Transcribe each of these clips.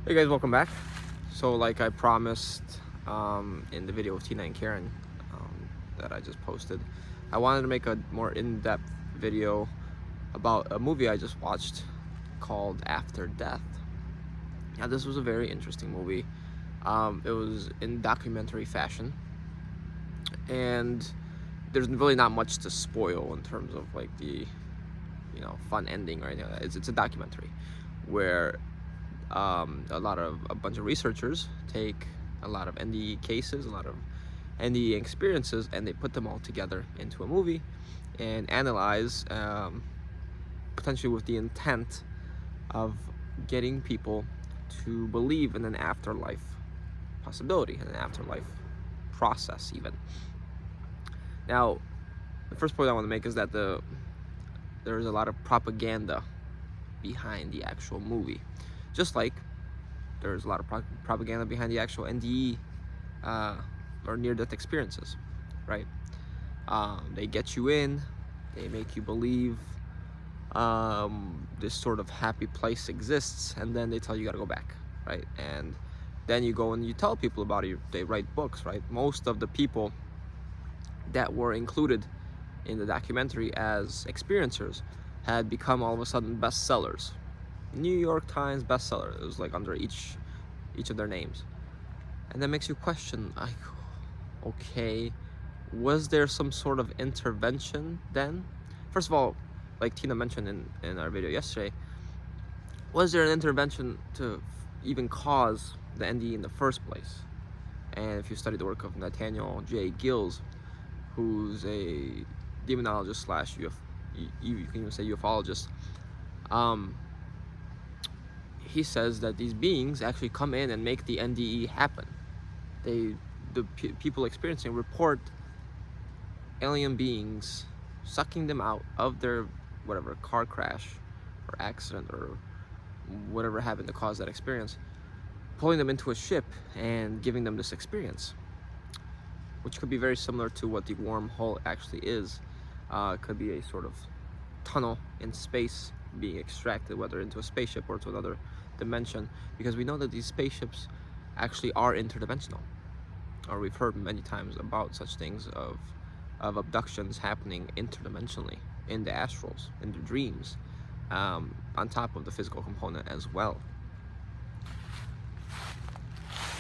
Hey guys, welcome back. So like I promised in the video of Tina and Karen that I just posted, I wanted to make a more in-depth video about a movie I just watched called After Death. Now this was a very interesting movie. It was in documentary fashion, and there's really not much to spoil in terms of like the fun ending or anything like that. It's a documentary where a bunch of researchers take a lot of NDE cases, a lot of NDE experiences, and they put them all together into a movie and analyze, potentially with the intent of getting people to believe in an afterlife possibility, an afterlife process even. Now, the first point I want to make is that there's a lot of propaganda behind the actual movie. Just like there's a lot of propaganda behind the actual NDE or near-death experiences, right? They get you in, they make you believe this sort of happy place exists, and then they tell you gotta go back, right? And then you go and you tell people about it. They write books, right? Most of the people that were included in the documentary as experiencers had become all of a sudden bestsellers. New York Times bestseller. It was like under each of their names, and that makes you question, like, okay, was there some sort of intervention then? First of all, like Tina mentioned in our video yesterday, was there an intervention to even cause the NDE in the first place? And if you study the work of Nathaniel J. Gills, who's a demonologist slash you can even say ufologist, he says that these beings actually come in and make the NDE happen. The people experiencing report alien beings sucking them out of their whatever car crash or accident or whatever happened to cause that experience, pulling them into a ship and giving them this experience, which could be very similar to what the wormhole actually is. It could be a sort of tunnel in space being extracted, whether into a spaceship or to another dimension, because we know that these spaceships actually are interdimensional, or we've heard many times about such things of abductions happening interdimensionally in the astrals, in the dreams, on top of the physical component as well.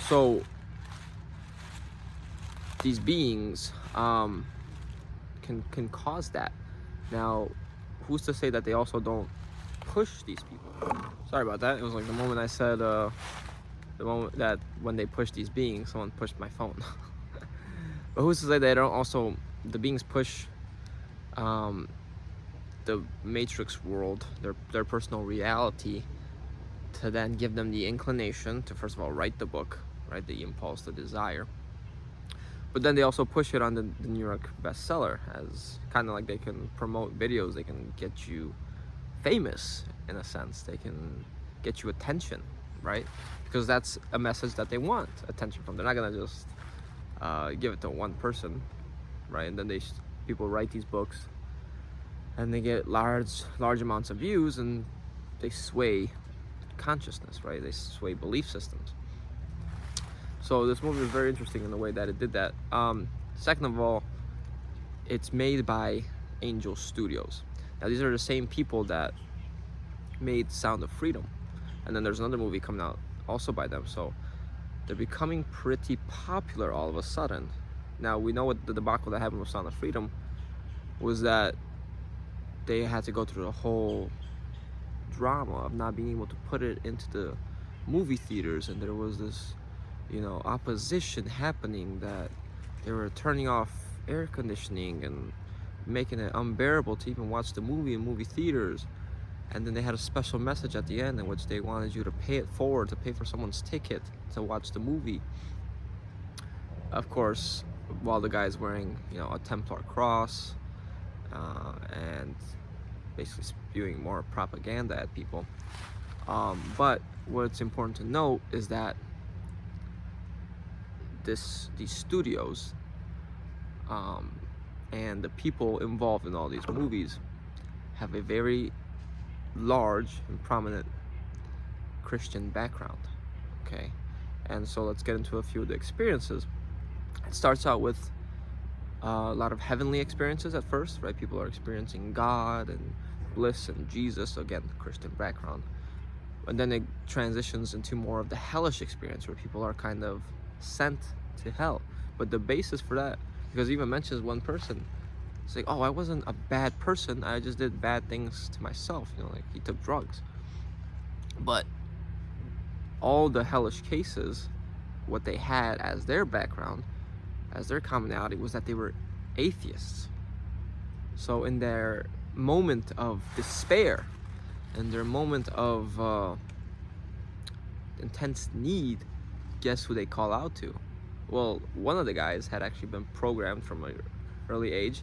So these beings can cause that. Now, who's to say that they also don't push these people? Sorry about that. It was like the moment I said the moment that when they push these beings, someone pushed my phone. But who's to say they don't also, the beings push the matrix world, their personal reality, to then give them the inclination to, first of all, write the book, right? The impulse, the desire. But then they also push it on the New York bestseller, as kind of like they can promote videos, they can get you famous in a sense, they can get you attention, right? Because that's a message that they want attention from. They're not gonna just give it to one person, right? And then people write these books and they get large amounts of views, and they sway consciousness, right? They sway belief systems. So this movie was very interesting in the way that it did that. Second of all, it's made by Angel Studios. Now these are the same people that made Sound of Freedom, and then there's another movie coming out also by them. So they're becoming pretty popular all of a sudden. Now we know what the debacle that happened with Sound of Freedom was, that they had to go through the whole drama of not being able to put it into the movie theaters, and there was this opposition happening, that they were turning off air conditioning and making it unbearable to even watch the movie in movie theaters. And then they had a special message at the end in which they wanted you to pay it forward, to pay for someone's ticket to watch the movie. Of course, while the guy's wearing a Templar cross and basically spewing more propaganda at people. But what's important to note is that these studios and the people involved in all these movies have a very large and prominent Christian background, Okay, and so let's get into a few of the experiences. It starts out with a lot of heavenly experiences at first, right? People are experiencing God and bliss and Jesus, again, Christian background. And then it transitions into more of the hellish experience where people are kind of sent to hell. But the basis for that, because it even mentions one person, it's like, oh, I wasn't a bad person, I just did bad things to myself, like he took drugs. But all the hellish cases, what they had as their background, as their commonality, was that they were atheists. So in their moment of despair, in their moment of intense need, guess who they call out to? Well, one of the guys had actually been programmed from an early age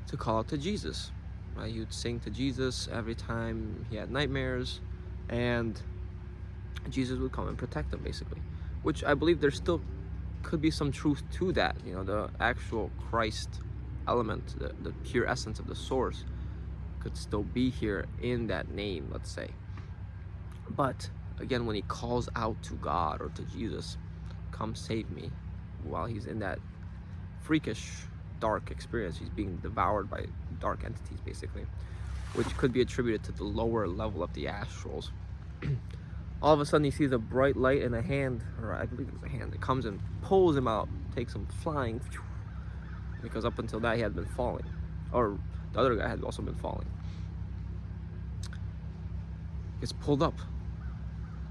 to call out to Jesus. Right? He would sing to Jesus every time he had nightmares, and Jesus would come and protect him, basically. Which I believe there still could be some truth to that. The actual Christ element, the pure essence of the source, could still be here in that name, let's say. But again, when he calls out to God or to Jesus, come save me, while he's in that freakish dark experience, he's being devoured by dark entities, basically, which could be attributed to the lower level of the astrals. All of a sudden he sees a bright light in a hand, or I believe it was a hand, that comes and pulls him out, takes him flying, because up until that he had been falling, or the other guy had also been falling. Gets pulled up,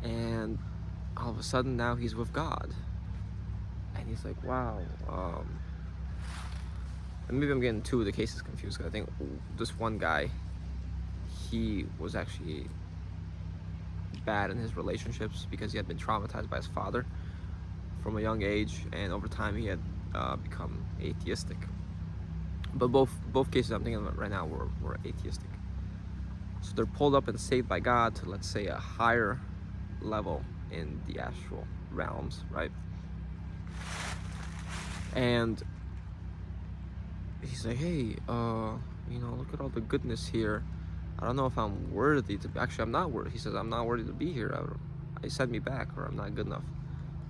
and all of a sudden now he's with God, and he's like, wow. And maybe I'm getting two of the cases confused, because I think this one guy, he was actually bad in his relationships because he had been traumatized by his father from a young age, and over time he had become atheistic. But both cases I'm thinking about right now were atheistic. So they're pulled up and saved by God to, let's say, a higher level in the astral realms, right? And he's like, hey, look at all the goodness here. I don't know if I'm worthy to be. Actually, I'm not worthy. He says, I'm not worthy to be here. I send me back, or I'm not good enough.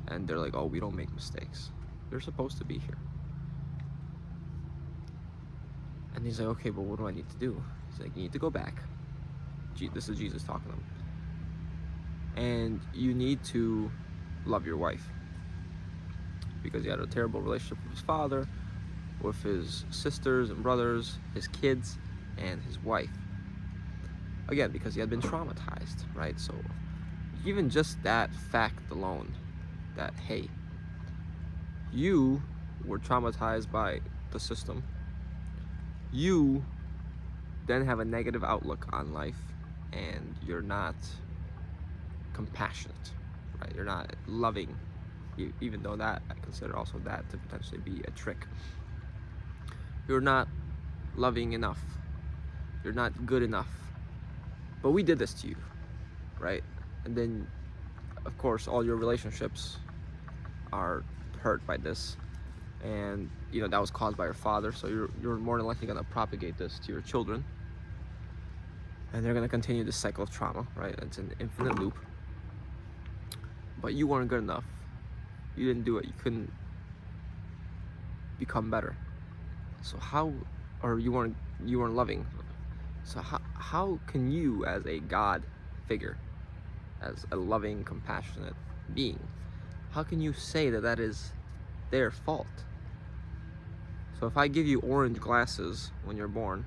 And they're like, oh, we don't make mistakes. You're supposed to be here. And he's like, okay, but what do I need to do? He's like, you need to go back. This is Jesus talking to him. And you need to love your wife. Because he had a terrible relationship with his father, with his sisters and brothers, his kids, and his wife. Again, because he had been traumatized, right? So even just that fact alone, that, hey, you were traumatized by the system, you then have a negative outlook on life, and you're not compassionate, right? You're not loving, even though that, I consider also that to potentially be a trick. You're not loving enough. You're not good enough. But we did this to you, right? And then, of course, all your relationships are hurt by this, and that was caused by your father. So you're more than likely gonna propagate this to your children, and they're gonna continue this cycle of trauma, right? It's an infinite loop. But you weren't good enough. You didn't do it. You couldn't become better. So you weren't loving. So how can you, as a God figure, as a loving, compassionate being, how can you say that is their fault? So if I give you orange glasses when you're born,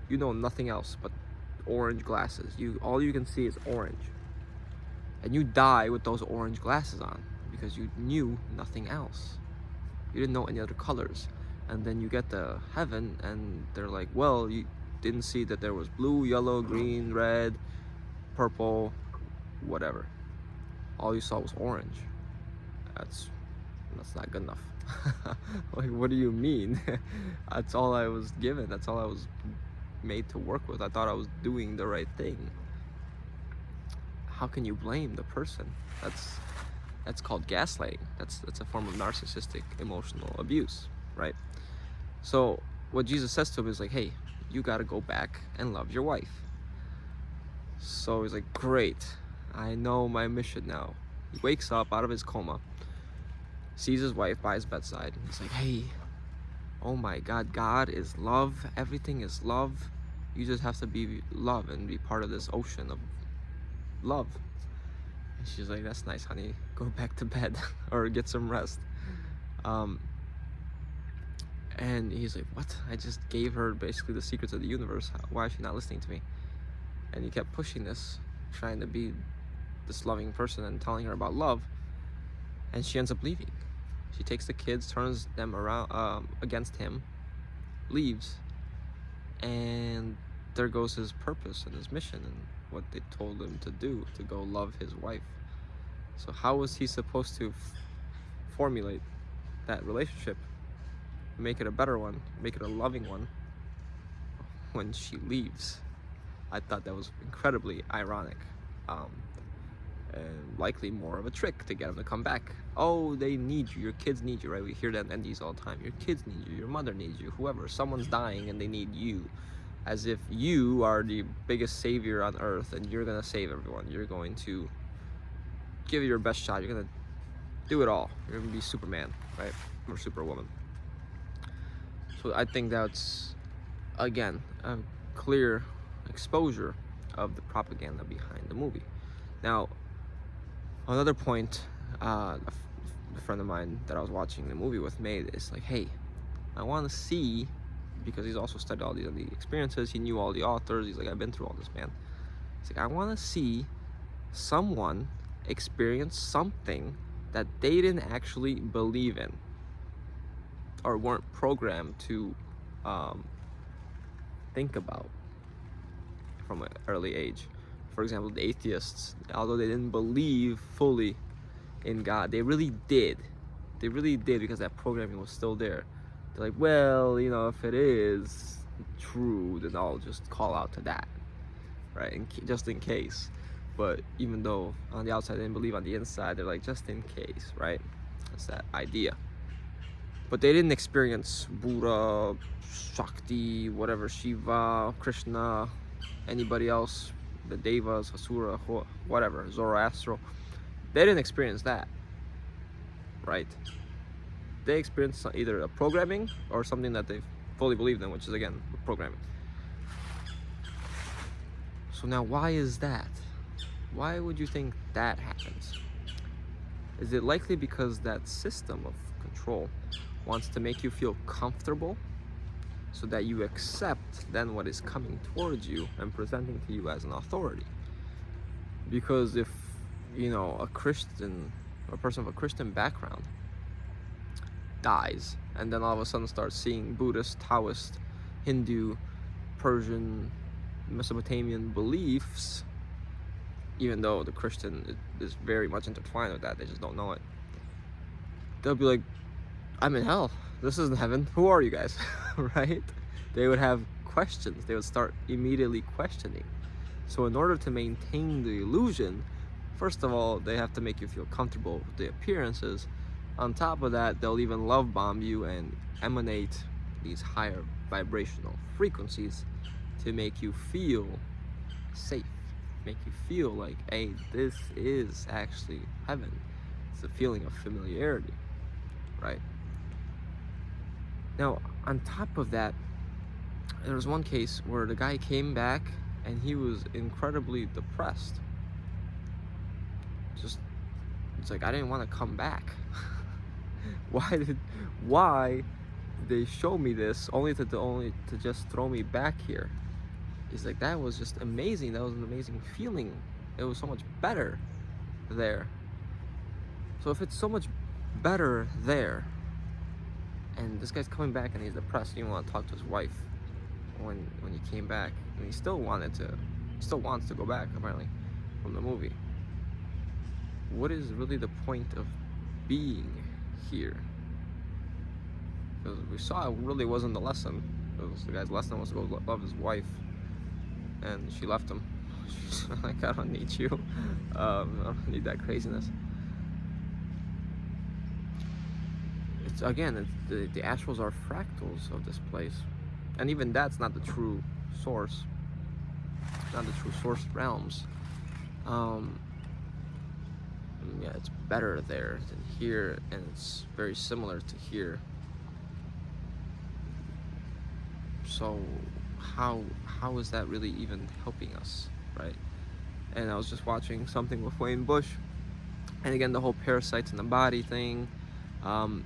you know nothing else but orange glasses. All you can see is orange. And you die with those orange glasses on because you knew nothing else. You didn't know any other colors. And then you get to heaven and they're like, well, you didn't see that there was blue, yellow, green, red, purple, whatever. All you saw was orange. That's not good enough. Like, what do you mean? That's all I was given. That's all I was made to work with. I thought I was doing the right thing. How can you blame the person? That's called gaslighting. That's a form of narcissistic emotional abuse, right? So what Jesus says to him is like, hey, you got to go back and love your wife. So he's like, great, I know my mission now. He wakes up out of his coma, sees his wife by his bedside, and he's like, hey, oh my God, God is love, everything is love. You just have to be love and be part of this ocean of love. And she's like, that's nice, honey, go back to bed or get some rest. And he's like, what? I just gave her basically the secrets of the universe. Why is she not listening to me? And he kept pushing this, trying to be this loving person and telling her about love. And she ends up leaving. She takes the kids, turns them around against him, leaves, and there goes his purpose and his mission and what they told him to do, to go love his wife. So how was he supposed to formulate that relationship, make it a better one, make it a loving one, when she leaves? I thought that was incredibly ironic, and likely more of a trick to get him to come back. Oh, they need you, your kids need you, right? We hear that in NDEs all the time. Your kids need you, your mother needs you, whoever, someone's dying and they need you. As if you are the biggest savior on earth and you're gonna save everyone. You're going to give it your best shot. You're gonna do it all. You're gonna be Superman, right? Or Superwoman. So I think that's, again, a clear exposure of the propaganda behind the movie. Now, another point a friend of mine that I was watching the movie with made is like, hey, I want to see, because he's also studied all these experiences, he knew all the authors, he's like, I've been through all this, man. He's like, I want to see someone experience something that they didn't actually believe in or weren't programmed to think about from an early age. For example, the atheists, although they didn't believe fully in God, they really did. They really did, because that programming was still there. They're like, well, you know, if it is true, then I'll just call out to that, right? And just in case. But even though on the outside they didn't believe, on the inside they're like, just in case, right? That's that idea. But they didn't experience Buddha, Shakti, whatever, Shiva, Krishna, anybody else, the Devas, Asura, whatever, Zoroaster. They didn't experience that, right? They experienced either a programming or something that they fully believed in, which is, again, programming. So now, why is that? Why would you think that happens? Is it likely because that system of control wants to make you feel comfortable so that you accept then what is coming towards you and presenting to you as an authority? Because if, you know, a Christian, a person of a Christian background dies and then all of a sudden starts seeing Buddhist, Taoist, Hindu, Persian, Mesopotamian beliefs, even though the Christian is very much intertwined with that, they just don't know it, they'll be like, I'm in hell, this isn't heaven, who are you guys? Right? They would have questions, they would start immediately questioning. So in order to maintain the illusion, first of all, they have to make you feel comfortable with the appearances. On top of that, they'll even love bomb you and emanate these higher vibrational frequencies to make you feel safe, make you feel like, hey, this is actually heaven. It's a feeling of familiarity, right? Now, on top of that, there was one case where the guy came back and he was incredibly depressed. Just, it's like, I didn't want to come back. Why did they show me this only to just throw me back here? He's like, that was just amazing. That was an amazing feeling. It was so much better there. So if it's so much better there, and this guy's coming back and he's depressed, he didn't want to talk to his wife when he came back, and he still wants to go back, apparently, from the movie. What is really the point of being here? Because we saw it really wasn't the lesson. The guy's lesson was to go love his wife, and she left him. She's like, I don't need you. I don't need that craziness. It's, again, the astrals are fractals of this place, and even that's not the true source, not the true source realms. Yeah, it's better there than here, and it's very similar to here. So how is that really even helping us, right? And I was just watching something with Wayne Bush, and again, the whole parasites in the body thing, the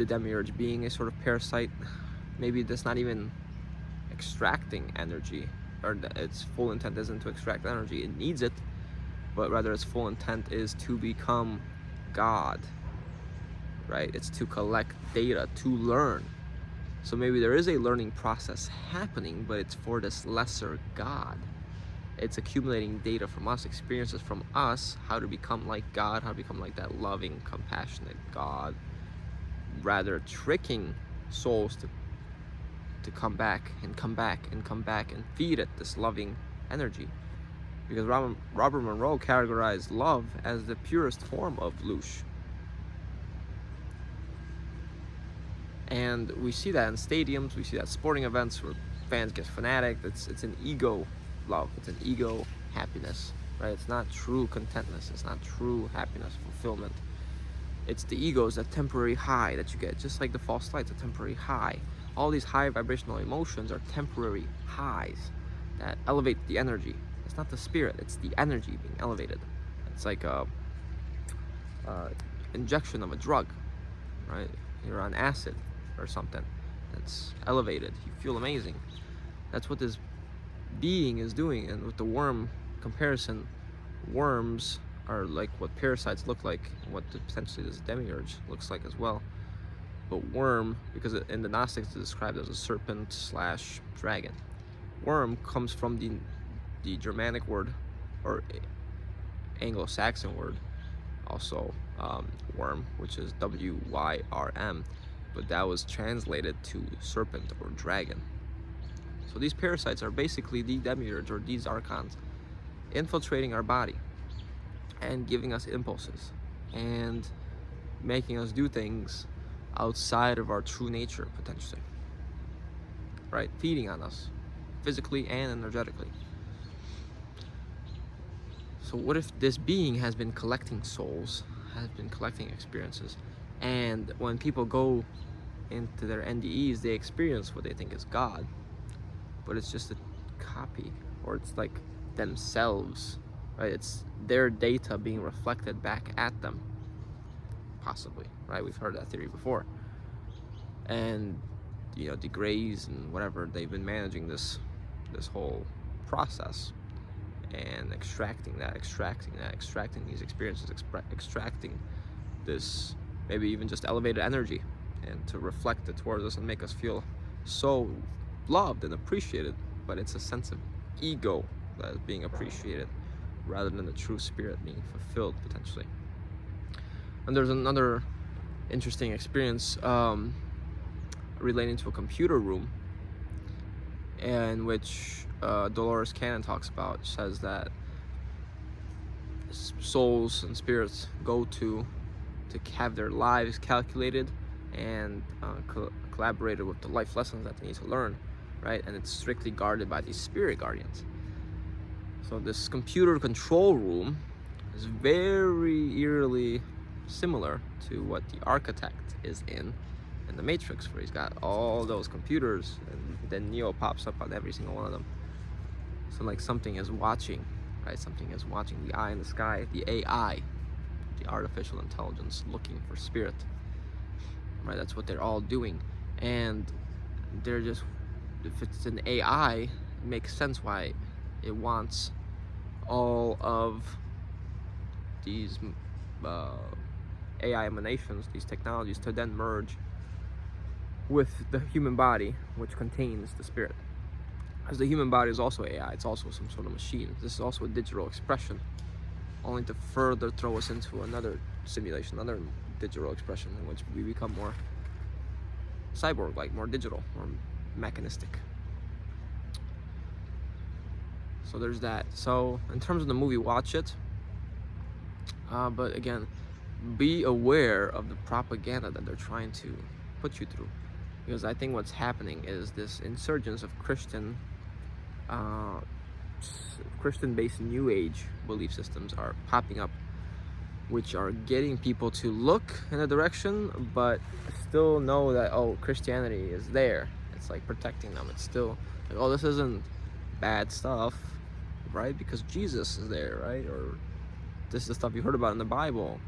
demiurge being a sort of parasite, maybe that's not even extracting energy, or its full intent isn't to extract energy, it needs it, but rather its full intent is to become God, right? It's to collect data, to learn. So maybe there is a learning process happening, but it's for this lesser God. It's accumulating data from us, experiences from us, how to become like God, how to become like that loving, compassionate God, rather tricking souls to come back and come back and come back and feed it this loving energy. Because Robert Monroe categorized love as the purest form of louche. And we see that in stadiums, we see that at sporting events where fans get fanatic. It's an ego love, it's an ego happiness, right? It's not true contentness, it's not true happiness, fulfillment. It's the ego, is that temporary high that you get, just like the false light's a temporary high. All these high vibrational emotions are temporary highs that elevate the energy. It's not the spirit, it's the energy being elevated. It's like a injection of a drug, right? You're on acid or something that's elevated, you feel amazing. That's what this being is doing. And with the worm comparison, worms are like what parasites look like, and what potentially this demiurge looks like as well. But worm, because in the Gnostics it's described as a serpent slash dragon. Worm comes from the Germanic word, or Anglo-Saxon word, also worm, which is W-Y-R-M, but that was translated to serpent or dragon. So these parasites are basically the demiurge, or these archons, infiltrating our body and giving us impulses and making us do things outside of our true nature, potentially, right? Feeding on us physically and energetically. So what if this being has been collecting souls, has been collecting experiences, and when people go into their NDEs, they experience what they think is God, but it's just a copy, or it's like themselves, right? It's their data being reflected back at them, possibly, right? We've heard that theory before. And the Greys and whatever, they've been managing this whole process and extracting these experiences, extracting this maybe even just elevated energy, and to reflect it towards us and make us feel so loved and appreciated. But it's a sense of ego that is being appreciated rather than the true spirit being fulfilled, potentially. And there's another interesting experience relating to a computer room, in which Dolores Cannon talks about. She says that souls and spirits go to have their lives calculated and collaborated with the life lessons that they need to learn, right? And it's strictly guarded by these spirit guardians. So this computer control room is very eerily similar to what the architect is in the Matrix, where he's got all those computers, and then Neo pops up on every single one of them. So like something is watching, right? Something is watching, the eye in the sky, the AI, the artificial intelligence looking for spirit, right? That's what they're all doing. And they're just, if it's an AI, it makes sense why it wants all of these AI emanations, these technologies, to then merge with the human body, which contains the spirit. As the human body is also AI, it's also some sort of machine. This is also a digital expression, only to further throw us into another simulation, another digital expression, in which we become more cyborg-like, more digital, more mechanistic. So there's that. So in terms of the movie, watch it. But again, be aware of the propaganda that they're trying to put you through. Because I think what's happening is this insurgence of Christian Christian-based New Age belief systems are popping up, which are getting people to look in a direction, but still know that, oh, Christianity is there. It's like protecting them. It's still like, oh, this isn't bad stuff, right? Because Jesus is there, right? Or this is the stuff you heard about in the Bible,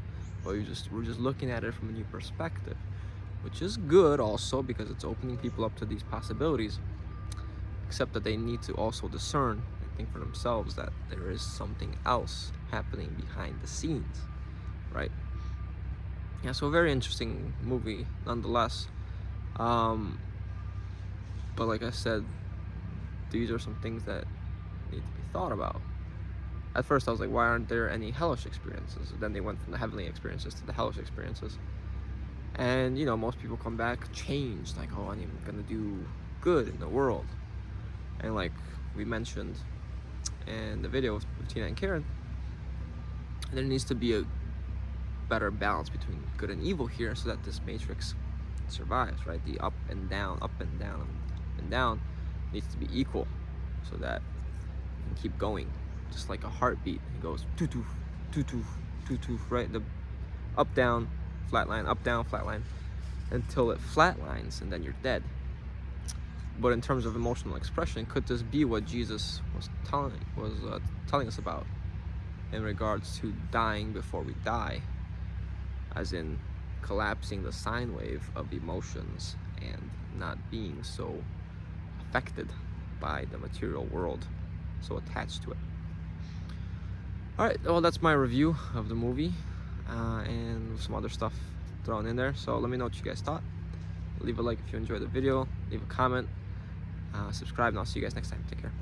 but we're just looking at it from a new perspective, which is good also because it's opening people up to these possibilities. Except that they need to also discern and think for themselves that there is something else happening behind the scenes, right? Yeah, so a very interesting movie nonetheless. But like I said, these are some things that need to be thought about. At first I was like, why aren't there any hellish experiences? Then they went from the heavenly experiences to the hellish experiences. And, you know, most people come back changed, like, oh, I'm gonna do good in the world. And like we mentioned in the video with Tina and Karen, there needs to be a better balance between good and evil here so that this matrix survives, right? The up and down, up and down, up and down needs to be equal so that it can keep going. Just like a heartbeat, it goes doo-doo, doo-doo, doo-doo, right? The up, down, flatline, up, down, flatline, until it flatlines and then you're dead. But in terms of emotional expression, could this be what Jesus was telling us about in regards to dying before we die, as in collapsing the sine wave of emotions and not being so affected by the material world, so attached to it? All right, well, that's my review of the movie and some other stuff thrown in there. So let me know what you guys thought. Leave a like if you enjoyed the video, leave a comment, subscribe, and I'll see you guys next time. Take care.